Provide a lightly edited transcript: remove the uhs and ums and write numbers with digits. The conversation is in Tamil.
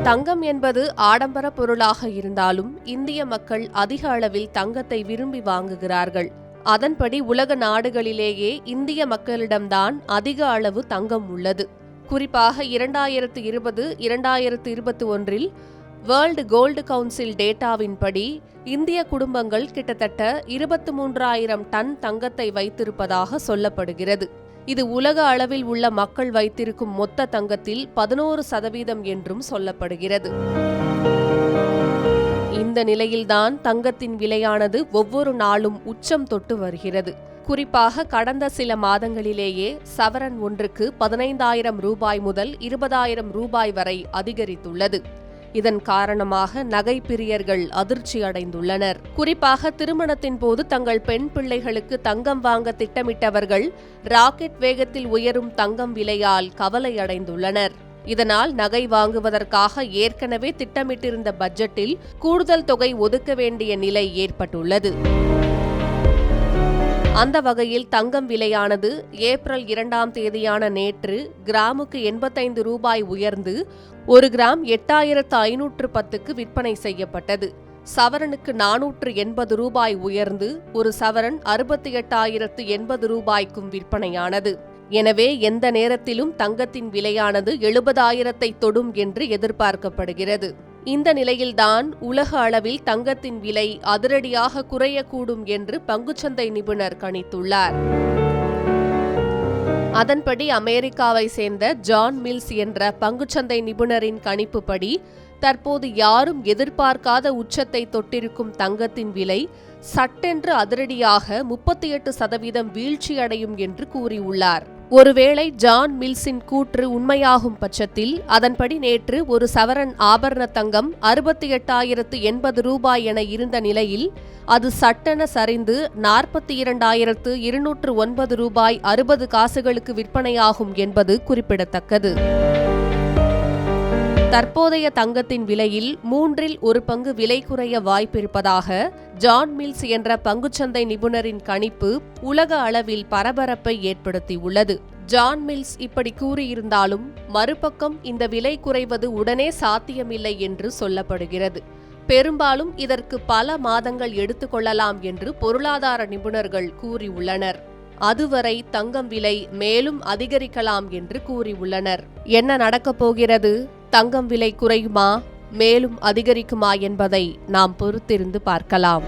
தங்கம் என்பது ஆடம்பர பொருளாக இருந்தாலும் இந்திய மக்கள் அதிக அளவில் தங்கத்தை விரும்பி வாங்குகிறார்கள். அதன்படி உலக நாடுகளிலேயே இந்திய மக்களிடம்தான் அதிக அளவு தங்கம் உள்ளது. குறிப்பாக 2020-2021 வேர்ல்டு கோல்டு கவுன்சில் டேட்டாவின்படி இந்திய குடும்பங்கள் கிட்டத்தட்ட 23,000 டன் தங்கத்தை வைத்திருப்பதாக சொல்லப்படுகிறது. இது உலக அளவில் உள்ள மக்கள் வைத்திருக்கும் மொத்த தங்கத்தில் 11% என்றும் சொல்லப்படுகிறது. இந்த நிலையில்தான் தங்கத்தின் விலையானது ஒவ்வொரு நாளும் உச்சம் தொட்டு வருகிறது. குறிப்பாக கடந்த சில மாதங்களிலேயே சவரன் ஒன்றுக்கு 15,000 ரூபாய் முதல் 20,000 ரூபாய் வரை அதிகரித்துள்ளது. இதன் காரணமாக நகை பிரியர்கள் அதிர்ச்சி அடைந்துள்ளனர். குறிப்பாக திருமணத்தின் போது தங்கள் பெண் பிள்ளைகளுக்கு தங்கம் வாங்க திட்டமிட்டவர்கள் ராக்கெட் வேகத்தில் உயரும் தங்கம் விலையால் கவலை அடைந்துள்ளனர். இதனால் நகை வாங்குவதற்காக ஏற்கனவே திட்டமிட்டிருந்த பட்ஜெட்டில் கூடுதல் தொகை ஒதுக்க வேண்டிய நிலை ஏற்பட்டுள்ளது. அந்த வகையில் தங்கம் விலையானது ஏப்ரல் 2ஆம் தேதியான நேற்று கிராமுக்கு 85 ரூபாய் உயர்ந்து 1 கிராம் 8,510க்கு விற்பனை செய்யப்பட்டது. சவரனுக்கு 480 ரூபாய் உயர்ந்து ஒரு சவரன் 68,080 ரூபாய்க்கும் விற்பனையானது. எனவே எந்த நேரத்திலும் தங்கத்தின் விலையானது 70,000ஐ தொடும் என்று எதிர்பார்க்கப்படுகிறது. இந்த நிலையில்தான் உலக அளவில் தங்கத்தின் விலை அதிரடியாக குறையக்கூடும் என்று பங்குச்சந்தை நிபுணர் கணித்துள்ளார். அதன்படி அமெரிக்காவை சேர்ந்த ஜான் மில்ஸ் என்ற பங்குச்சந்தை நிபுணரின் கணிப்புப்படி தற்போது யாரும் எதிர்பார்க்காத உச்சத்தை தொட்டிருக்கும் தங்கத்தின் விலை சட்டென்று அதிரடியாக 38% வீழ்ச்சியடையும் என்று கூறியுள்ளார். ஒருவேளை ஜான் மில்ஸின் கூற்று உண்மையாகும் பட்சத்தில் அதன்படி நேற்று ஒரு சவரன் ஆபரண தங்கம் 68,080 ரூபாய் என இருந்த நிலையில் அது சட்டென சரிந்து 42,209 ரூபாய் 60 காசுகளுக்கு விற்பனையாகும் என்பது குறிப்பிடத்தக்கது. தற்போதைய தங்கத்தின் விலையில் 1/3 பங்கு விலை குறைய வாய்ப்பிருப்பதாக ஜான் மில்ஸ் என்ற பங்குச்சந்தை நிபுணரின் கணிப்பு உலக அளவில் பரபரப்பை ஏற்படுத்தியுள்ளது. ஜான் மில்ஸ் இப்படி கூறியிருந்தாலும் மறுபக்கம் இந்த விலை குறைவது உடனே சாத்தியமில்லை என்று சொல்லப்படுகிறது. பெரும்பாலும் இதற்கு பல மாதங்கள் எடுத்துக்கொள்ளலாம் என்று பொருளாதார நிபுணர்கள் கூறியுள்ளனர். அதுவரை தங்கம் விலை மேலும் அதிகரிக்கலாம் என்று கூறியுள்ளனர். என்ன நடக்கப் போகிறது? தங்கம் விலை குறையுமா, மேலும் அதிகரிக்குமா என்பதை நாம் பொறுத்திருந்து பார்க்கலாம்.